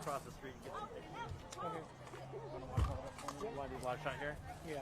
across the street and get some pictures. Okay. You want to do a live shot here? Yeah.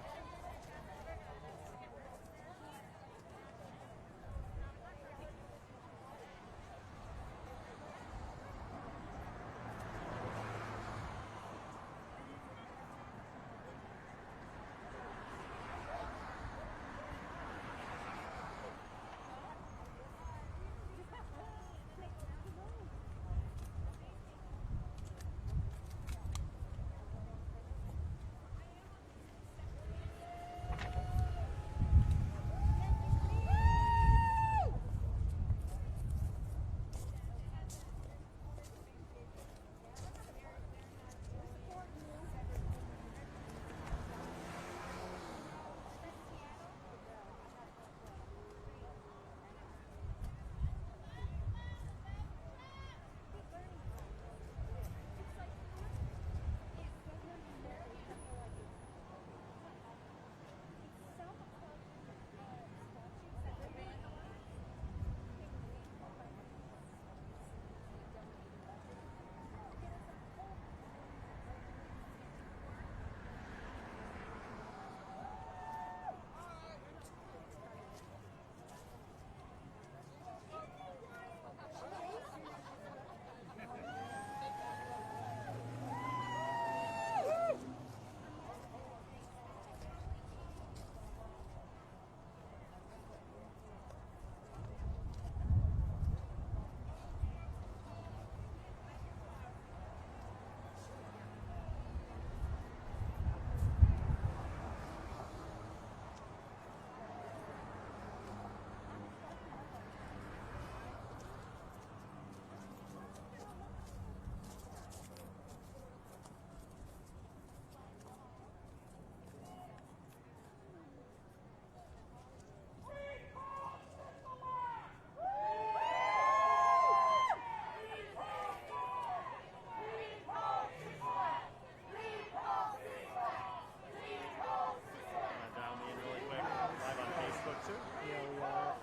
Dial me in really quick. Live on Facebook too. Yeah, we are.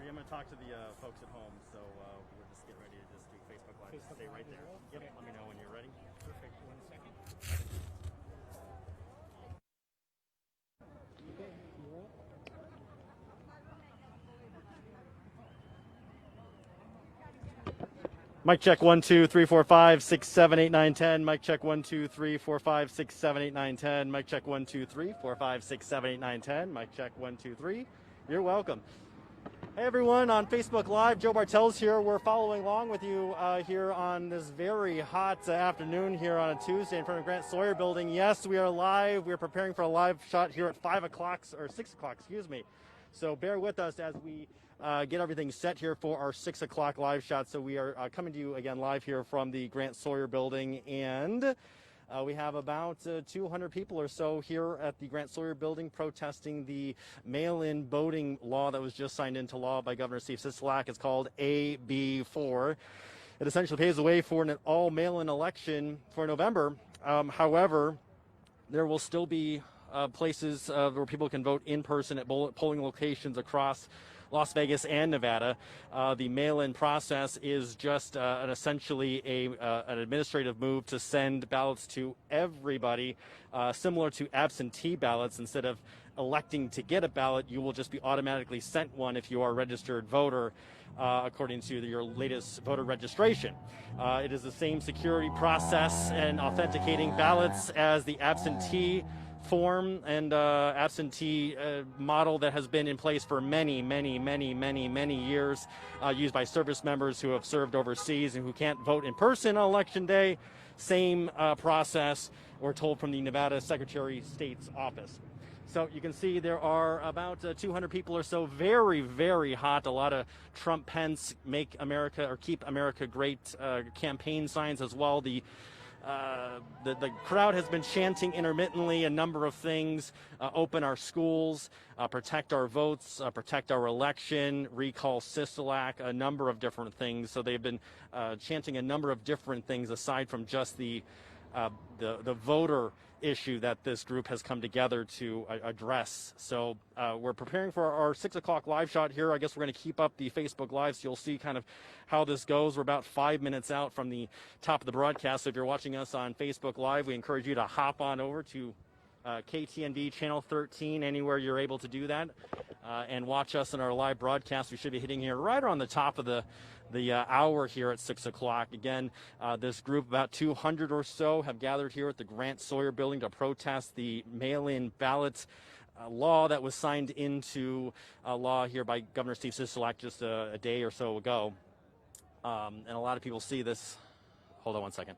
I'm going to talk to the folks at home, so we're just getting ready to just do Facebook Live. Facebook Stay Live right as there. well? Yep, Okay. let me know when you're ready. Perfect. 1 second. Okay, you're up. Mic check 1 2 3 4 5 6 7 8 9 10. Mic check 1 2 3 4 5 6 7 8 9 10. Mic check 1 2 3 4 5 6 7 8 9 10. Mic check 1 2 3. You're welcome. Hey everyone on Facebook Live, Joe Bartels here. We're following along with you here on this very hot afternoon here on a Tuesday in front of Grant Sawyer Building. Yes, we are live. We're preparing for a live shot here at 5 o'clock, or 6 o'clock, excuse me. So bear with us as we get everything set here for our 6 o'clock live shot. So we are coming to you again live here from the Grant Sawyer Building, and we have about 200 people or so here at the Grant Sawyer Building protesting the mail-in voting law that was just signed into law by Governor Steve Sisolak. It's called AB4. It essentially paves the way for an all mail-in election for November. However, there will still be places where people can vote in person at polling locations across Las Vegas and Nevada. The mail-in process is just essentially an administrative move to send ballots to everybody, similar to absentee ballots instead of electing to get a ballot, you will just be automatically sent one if you are a registered voter, according to your latest voter registration. It is the same security process and authenticating ballots as the absentee form and absentee model that has been in place for many years, used by service members who have served overseas and who can't vote in person on election day. Same process, we're told from the Nevada Secretary of State's office. So you can see there are about 200 people or so, very hot. A lot of Trump, Pence, Make America or Keep America Great campaign signs as well. The crowd has been chanting intermittently a number of things: open our schools, protect our votes, protect our election, recall Sisolak, a number of different things. So they've been chanting a number of different things aside from just the voter issue that this group has come together to address. So we're preparing for our 6 o'clock live shot here. I guess we're going to keep up the Facebook Live so you'll see kind of how this goes. We're about 5 minutes out from the top of the broadcast. So if you're watching us on Facebook Live, we encourage you to hop on over to KTNV Channel 13, anywhere you're able to do that, and watch us in our live broadcast. We should be hitting here right around the top of the hour here at 6 o'clock. Again, this group, about 200 or so, have gathered here at the Grant Sawyer Building to protest the mail-in ballots law that was signed into law here by Governor Steve Sisolak just a day or so ago. And a lot of people see this. Hold on one second.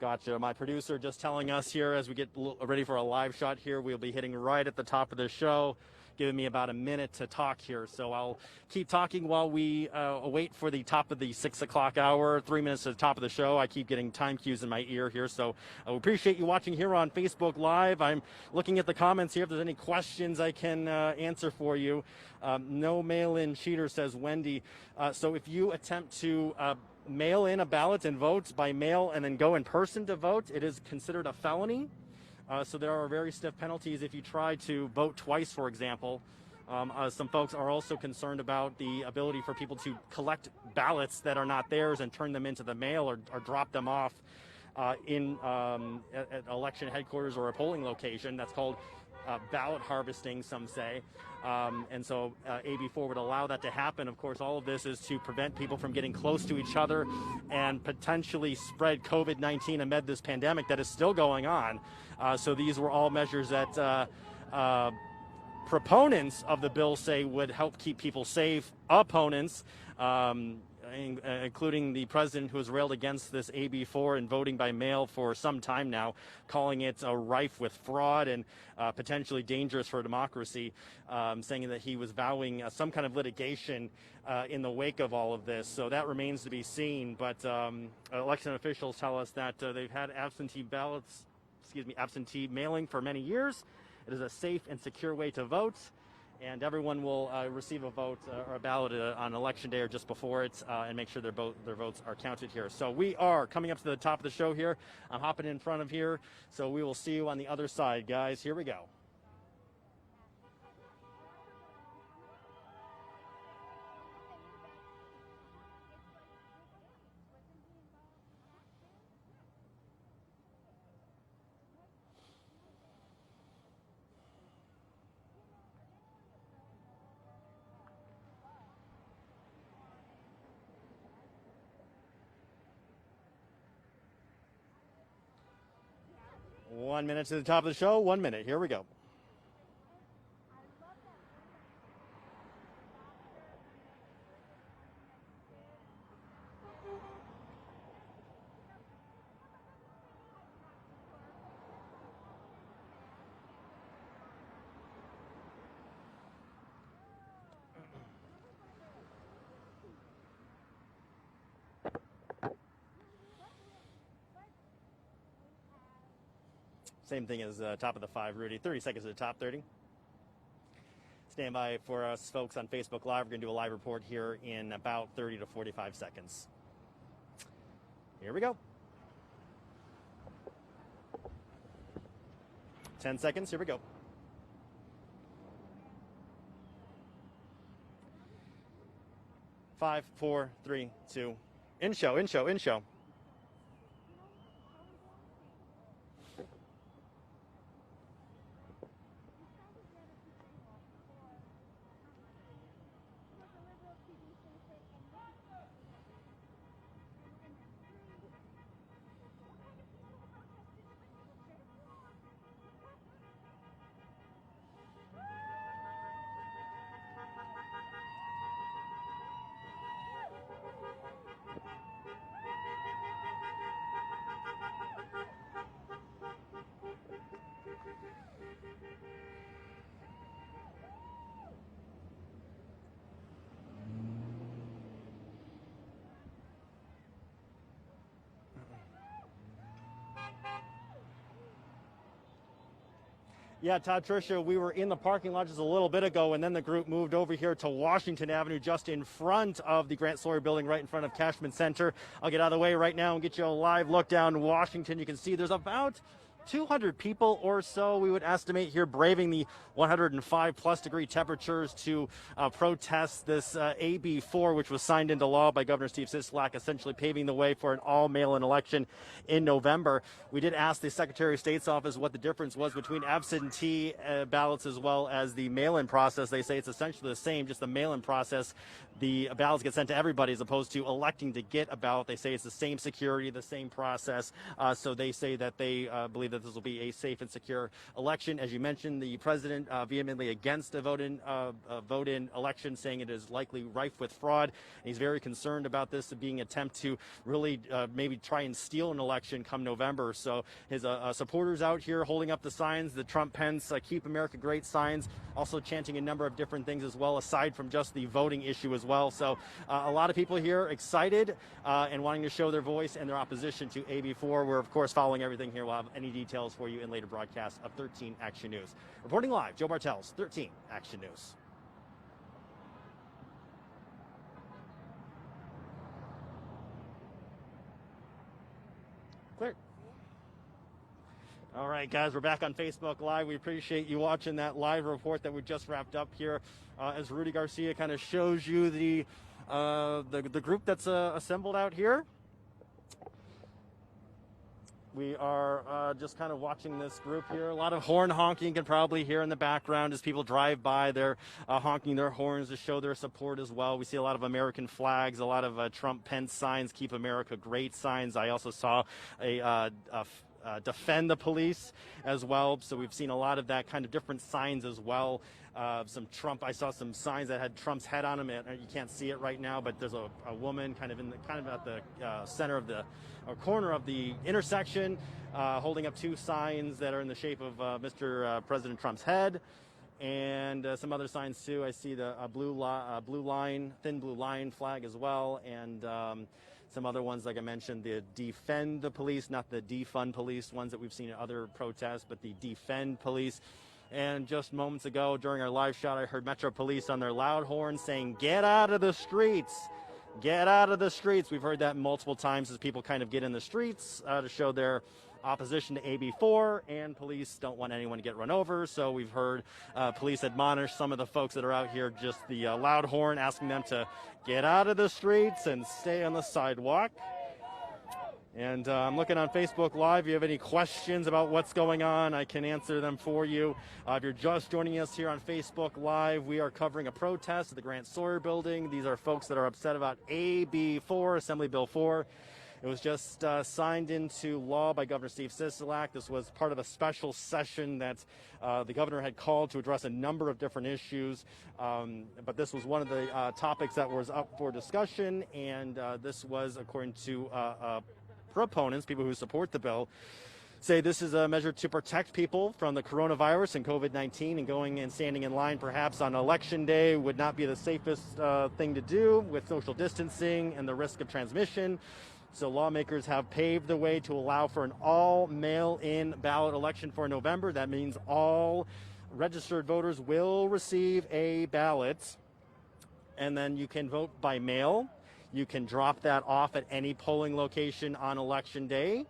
Gotcha. My producer just telling us here as we get ready for a live shot here, we'll be hitting right at the top of the show, giving me about a minute to talk here. So I'll keep talking while we wait for the top of the 6 o'clock hour, 3 minutes to the top of the show. I keep getting time cues in my ear here. So I appreciate you watching here on Facebook Live. I'm looking at the comments here. If there's any questions I can answer for you. No mail-in cheater, says Wendy. So if you attempt to mail in a ballot and vote by mail and then go in person to vote, it is considered a felony. So there are very stiff penalties if you try to vote twice, for example. Some folks are also concerned about the ability for people to collect ballots that are not theirs and turn them into the mail or drop them off at election headquarters or a polling location. That's called ballot harvesting, some say. And so AB4 would allow that to happen. Of course, all of this is to prevent people from getting close to each other and potentially spread COVID-19 amid this pandemic that is still going on. So these were all measures that proponents of the bill say would help keep people safe. Opponents, including the president, who has railed against this AB4 and voting by mail for some time now, calling it rife with fraud and potentially dangerous for democracy, saying that he was vowing some kind of litigation in the wake of all of this. So that remains to be seen. But election officials tell us that they've had absentee mailing for many years. It is a safe and secure way to vote, and everyone will receive a vote or a ballot on election day or just before it, and make sure their votes are counted here. So we are coming up to the top of the show here. I'm hopping in front of here, so we will see you on the other side, guys. Here we go. One minute to the top of the show. 1 minute. Here we go. Same thing as top of the 5, Rudy. 30 seconds to the top, 30. Stand by for us folks on Facebook Live. We're going to do a live report here in about 30 to 45 seconds. Here we go. 10 seconds. Here we go. 5, 4, 3, 2. In show. Yeah, Todd, Tricia, we were in the parking lot just a little bit ago, and then the group moved over here to Washington Avenue, just in front of the Grant Sawyer Building, right in front of Cashman Center. I'll get out of the way right now and get you a live look down Washington. You can see there's about 200 people or so, we would estimate, here braving the 105 plus degree temperatures to protest this AB 4, which was signed into law by Governor Steve Sisolak, essentially paving the way for an all mail-in election in November. We did ask the Secretary of State's office what the difference was between absentee ballots as well as the mail-in process. They say it's essentially the same, just the mail-in process. The ballots get sent to everybody as opposed to electing to get a ballot. They say it's the same security, the same process. So they say that they believe that this will be a safe and secure election. As you mentioned, the president vehemently against a vote-in election, saying it is likely rife with fraud. And he's very concerned about this being an attempt to really maybe try and steal an election come November. So his supporters out here holding up the signs, the Trump-Pence Keep America Great signs, also chanting a number of different things as well, aside from just the voting issue as well. So a lot of people here excited and wanting to show their voice and their opposition to AB4. We're, of course, following everything here. We'll have any details for you in later broadcasts of 13 Action News. Reporting live, Joe Bartels, 13 Action News. Clear. All right, guys, we're back on Facebook Live. We appreciate you watching that live report that we just wrapped up here. As Rudy Garcia kind of shows you the group that's assembled out here. We are just kind of watching this group here. A lot of horn honking you can probably hear in the background as people drive by. They're honking their horns to show their support as well. We see a lot of American flags, a lot of Trump-Pence signs, Keep America Great signs. I also saw a defend the police as well. So we've seen a lot of that kind of different signs as well. Some Trump, I saw some signs that had Trump's head on them. You can't see it right now, but there's a woman kind of at the center of the corner of the intersection, holding up two signs that are in the shape of Mr. President Trump's head. And some other signs too. I see the thin blue line flag as well, and some other ones, like I mentioned, the defend the police, not the defund police ones that we've seen in other protests, but the defend police. And just moments ago during our live shot, I heard Metro Police on their loud horn saying, "Get out of the streets. Get out of the streets." We've heard that multiple times as people kind of get in the streets to show their opposition to AB4, and police don't want anyone to get run over. So we've heard police admonish some of the folks that are out here, just the loud horn, asking them to get out of the streets and stay on the sidewalk. And I'm looking on Facebook Live. If you have any questions about what's going on, I can answer them for you. If you're just joining us here on Facebook Live, we are covering a protest at the Grant Sawyer Building. These are folks that are upset about AB4, Assembly Bill 4. It was just signed into law by Governor Steve Sisolak. This was part of a special session that the governor had called to address a number of different issues. But this was one of the topics that was up for discussion. And this was, according to proponents, people who support the bill, say this is a measure to protect people from the coronavirus and COVID-19, and going and standing in line perhaps on election day would not be the safest thing to do with social distancing and the risk of transmission. So lawmakers have paved the way to allow for an all mail-in ballot election for November. That means all registered voters will receive a ballot, and then you can vote by mail. You can drop that off at any polling location on election day.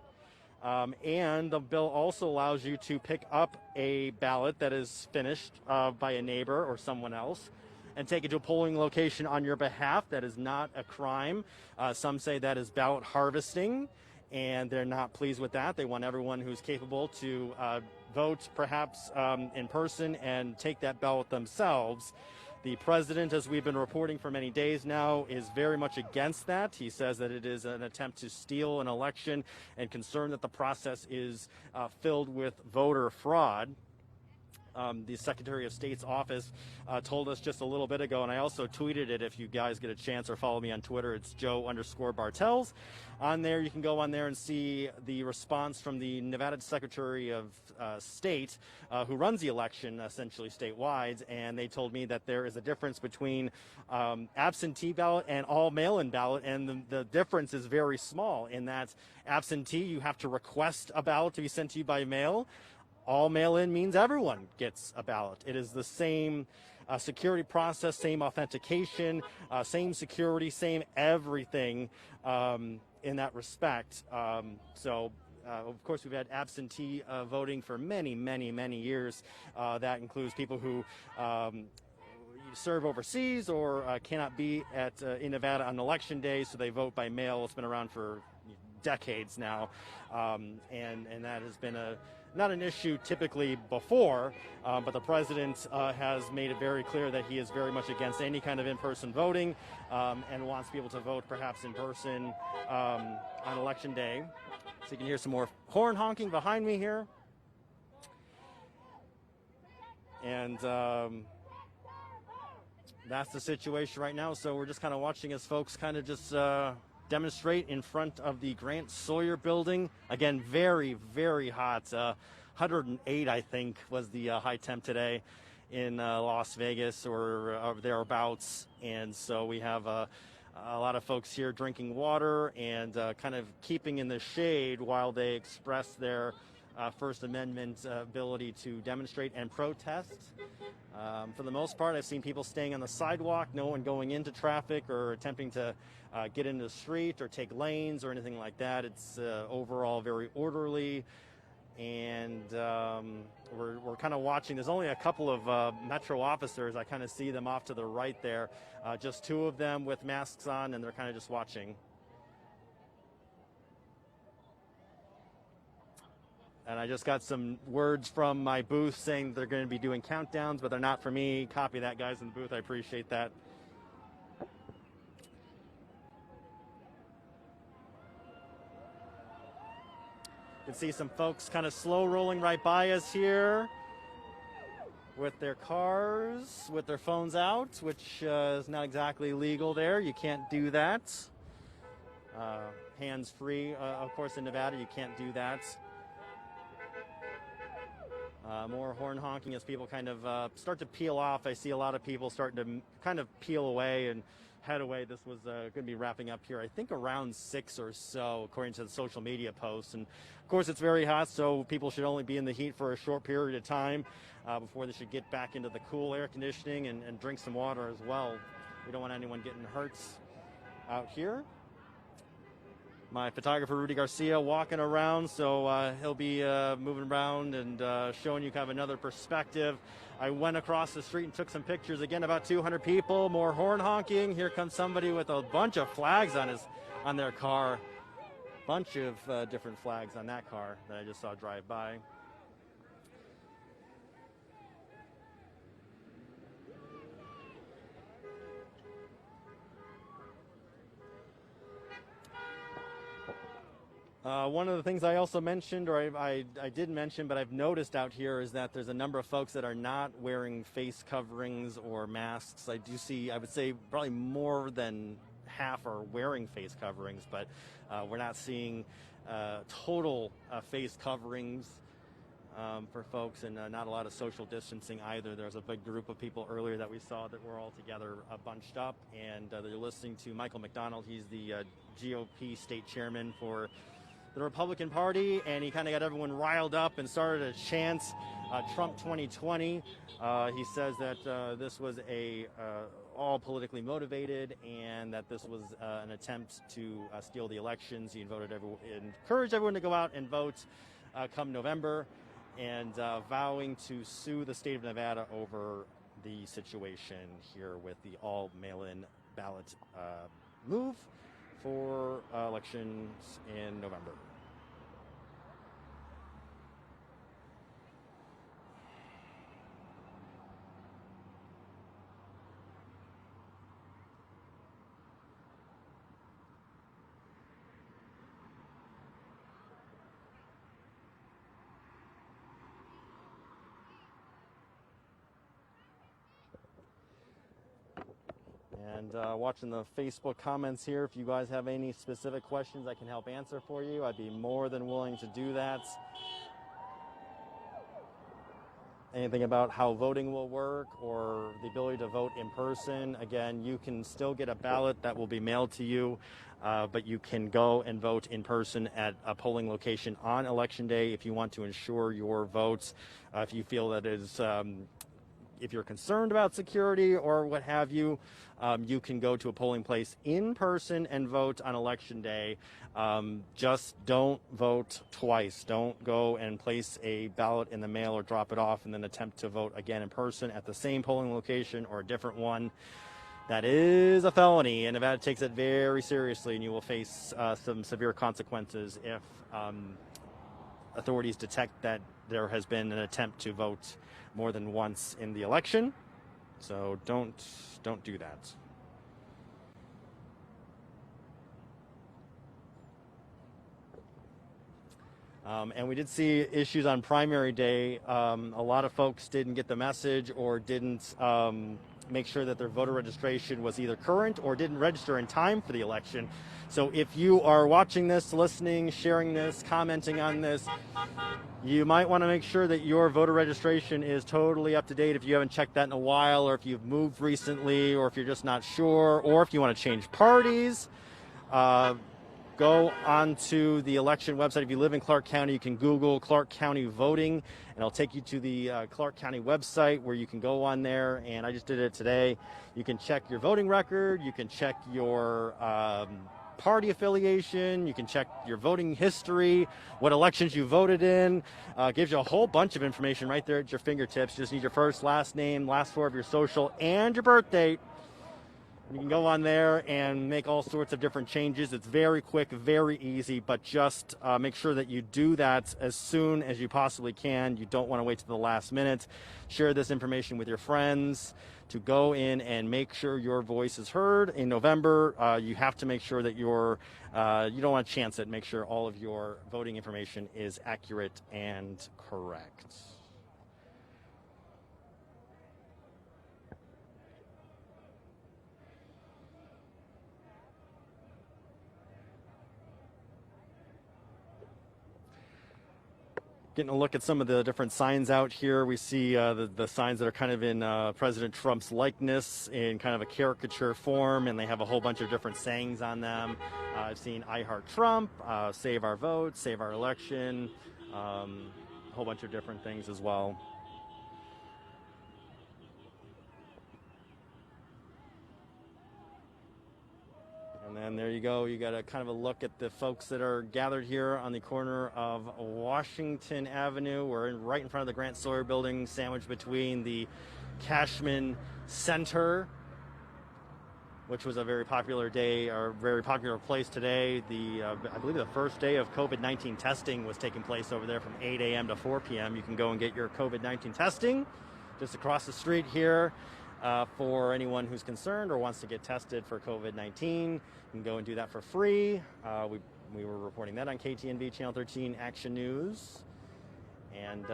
And the bill also allows you to pick up a ballot that is finished by a neighbor or someone else and take it to a polling location on your behalf. That is not a crime. Some say that is ballot harvesting, and they're not pleased with that. They want everyone who's capable to vote perhaps in person and take that ballot themselves. The president, as we've been reporting for many days now, is very much against that. He says that it is an attempt to steal an election and concerned that the process is filled with voter fraud. The Secretary of State's office told us just a little bit ago, and I also tweeted it if you guys get a chance, or follow me on Twitter. It's Joe_Bartels. On there, you can go on there and see the response from the Nevada Secretary of State, who runs the election essentially statewide, and they told me that there is a difference between absentee ballot and all mail-in ballot, and the difference is very small in that absentee, you have to request a ballot to be sent to you by mail. all mail-in means everyone gets a ballot. It is the same security process, same authentication, same security, same everything in that respect. Of course, we've had absentee voting for many, many, many years. That includes people who serve overseas or cannot be in Nevada on election day, so they vote by mail. It's been around for decades now, and that has been not an issue typically before, but the president has made it very clear that he is very much against any kind of in-person voting and wants people to vote perhaps in person on election day. So you can hear some more horn honking behind me here. And that's the situation right now. So we're just kind of watching as folks kind of just demonstrate in front of the Grant Sawyer Building. Again, very, very hot. 108, I think, was the high temp today in Las Vegas or thereabouts. And so we have a lot of folks here drinking water and kind of keeping in the shade while they express their First Amendment ability to demonstrate and protest. For the most part, I've seen people staying on the sidewalk, no one going into traffic or attempting to get into the street or take lanes or anything like that. It's overall very orderly, and we're kind of watching. There's only a couple of Metro officers. I kind of see them off to the right there, just two of them with masks on, and they're kind of just watching. And I just got some words from my booth saying they're going to be doing countdowns, but they're not for me. Copy that, guys in the booth. I appreciate that. You can see some folks kind of slow rolling right by us here with their cars, with their phones out, which is not exactly legal there. You can't do that. Hands-free, of course, in Nevada, you can't do that. More horn honking as people kind of start to peel off. I see a lot of people starting to kind of peel away and head away. This was going to be wrapping up here, I think, around 6 or so, according to the social media posts. And, of course, it's very hot, so people should only be in the heat for a short period of time before they should get back into the cool air conditioning and drink some water as well. We don't want anyone getting hurt out here. My photographer, Rudy Garcia, walking around, so he'll be moving around and showing you kind of another perspective. I went across the street and took some pictures. Again, about 200 people, more horn honking. Here comes somebody with a bunch of flags on their car. Bunch of different flags on that car that I just saw drive by. One of the things I also mentioned, or I did mention, but I've noticed out here is that there's a number of folks that are not wearing face coverings or masks. I do see, I would say probably more than half are wearing face coverings, but we're not seeing total face coverings for folks, and not a lot of social distancing either. There's a big group of people earlier that we saw that were all together bunched up, and they're listening to Michael McDonald. He's the GOP state chairman for the Republican Party, and he kind of got everyone riled up and started a chant, Trump 2020. He says that this was all politically motivated, and that this was an attempt to steal the elections. He encouraged everyone to go out and vote come November, and vowing to sue the state of Nevada over the situation here with the all mail-in ballot move for elections in November. And watching the Facebook comments here, if you guys have any specific questions I can help answer for you, I'd be more than willing to do that. anything about how voting will work or the ability to vote in person, again, you can still get a ballot that will be mailed to you, but you can go and vote in person at a polling location on Election Day if you want to ensure your votes. If you feel that is if you're concerned about security or what have you, you can go to a polling place in person and vote on Election Day. Just don't vote twice. Don't go and place a ballot in the mail or drop it off and then attempt to vote again in person at the same polling location or a different one. That is a felony, and Nevada takes it very seriously, and you will face some severe consequences if authorities detect that there has been an attempt to vote more than once in the election. So don't do that. And we did see issues on primary day. A lot of folks didn't get the message or didn't make sure that their voter registration was either current or didn't register in time for the election. So if you are watching this, listening, sharing this, commenting on this, you might want to make sure that your voter registration is totally up to date if you haven't checked that in a while, or if you've moved recently, or if you're just not sure, or if you want to change parties. Go onto the election website. If you live in Clark County, you can Google Clark County voting, and it'll take you to the Clark County website where you can go on there, and I just did it today. You can check your voting record, you can check your party affiliation, you can check your voting history, what elections you voted in. Gives you a whole bunch of information right there at your fingertips. You just need your first, last name, last four of your social, and your birth date. You can go on there and make all sorts of different changes. It's very quick, very easy, but just make sure that you do that as soon as you possibly can. You don't want to wait to the last minute. Share this information with your friends to go in and make sure your voice is heard. In November, you have to make sure that you don't want to chance it. Make sure all of your voting information is accurate and correct. Getting a look at some of the different signs out here. We see the signs that are kind of in President Trump's likeness in kind of a caricature form, and they have a whole bunch of different sayings on them. I've seen I Heart Trump, Save Our Vote, Save Our Election, a whole bunch of different things as well. And then there you go. You got a kind of a look at the folks that are gathered here on the corner of Washington Avenue. We're right in front of the Grant Sawyer Building, sandwiched between the Cashman Center, which was a very popular day, or very popular place today. I believe the first day of COVID-19 testing was taking place over there from 8 a.m. to 4 p.m. You can go and get your COVID-19 testing just across the street here. For anyone who's concerned or wants to get tested for COVID-19, you can go and do that for free. We were reporting that on KTNB Channel 13 Action News. And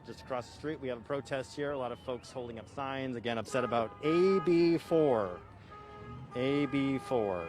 just across the street, we have a protest here. A lot of folks holding up signs, again, upset about AB4. AB4.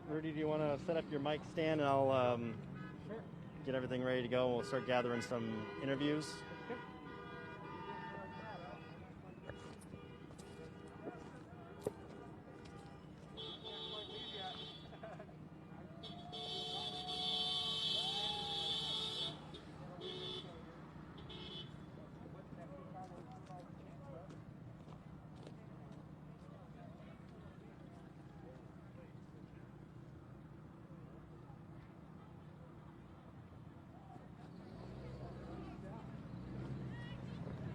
Rudy, do you want to set up your mic stand, and I'll Sure. get everything ready to go, and we'll start gathering some interviews. Okay.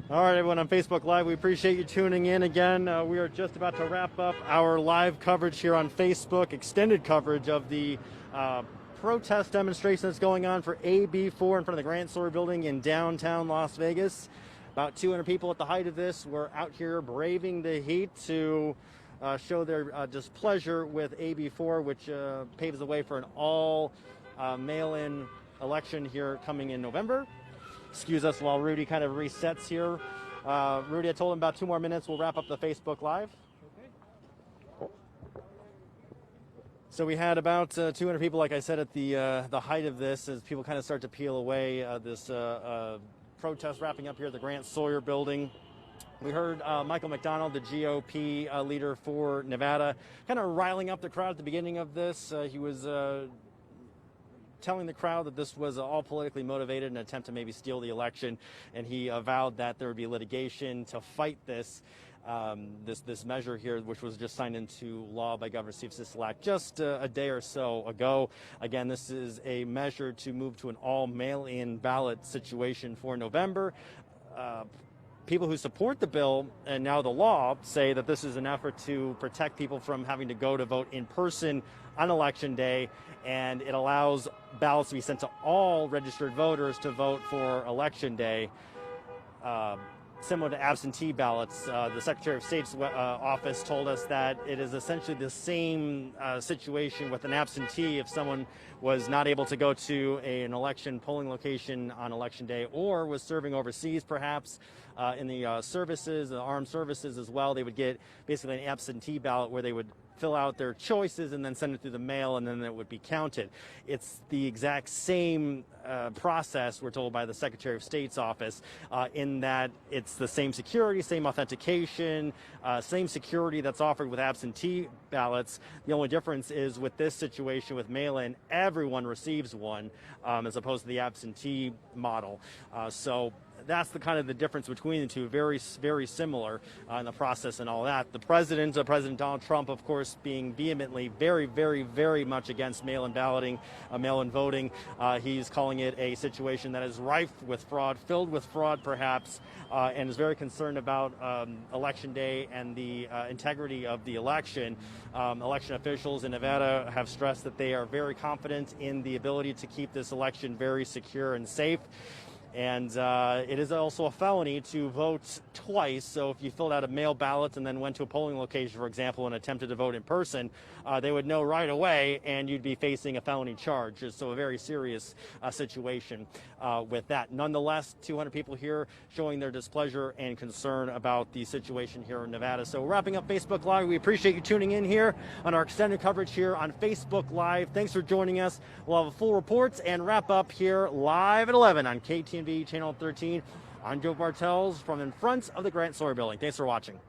All right, everyone on Facebook Live, we appreciate you tuning in again. We are just about to wrap up our live coverage here on Facebook, extended coverage of the protest demonstration that's going on for AB4 in front of the Grant Sawyer Building in downtown Las Vegas. About 200 people at the height of this were out here braving the heat to show their displeasure with AB4, which paves the way for an all mail-in election here coming in November. Excuse us while Rudy kind of resets here. Rudy, I told him about 2 more minutes. We'll wrap up the Facebook Live. Okay. So we had about 200 people, like I said, at the height of this, as people kind of start to peel away. This protest wrapping up here at the Grant Sawyer Building. We heard Michael McDonald, the GOP leader for Nevada, kind of riling up the crowd at the beginning of this. He was telling the crowd that this was all politically motivated, an attempt to maybe steal the election, and he vowed that there would be litigation to fight this this measure here, which was just signed into law by Governor Steve Sisolak just a day or so ago. Again, this is a measure to move to an all mail-in ballot situation for November. People who support the bill and now the law say that this is an effort to protect people from having to go to vote in person on Election Day, and it allows ballots to be sent to all registered voters to vote for Election Day. Similar to absentee ballots, the Secretary of State's office told us that it is essentially the same situation with an absentee if someone was not able to go to an election polling location on Election Day or was serving overseas, perhaps in the services, the armed services as well. They would get basically an absentee ballot where they would fill out their choices and then send it through the mail, and then it would be counted. It's the exact same process, we're told by the Secretary of State's office, in that it's the same security, same authentication, same security that's offered with absentee ballots. The only difference is with this situation with mail-in, everyone receives one as opposed to the absentee model. So that's the kind of the difference between the two. Very, very similar in the process and all that. The President Donald Trump, of course, being vehemently very, very, very much against mail-in balloting, mail-in voting. He's calling it a situation that is rife with fraud, filled with fraud perhaps, and is very concerned about Election Day and the integrity of the election. Election officials in Nevada have stressed that they are very confident in the ability to keep this election very secure and safe. And it is also a felony to vote twice. So if you filled out a mail ballot and then went to a polling location, for example, and attempted to vote in person, they would know right away, and you'd be facing a felony charge. So a very serious situation with that. Nonetheless, 200 people here showing their displeasure and concern about the situation here in Nevada. So wrapping up Facebook Live, we appreciate you tuning in here on our extended coverage here on Facebook Live. Thanks for joining us. We'll have a full report and wrap up here live at 11 on KTNV Channel 13. I'm Joe Bartels from in front of the Grant Sawyer Building. Thanks for watching.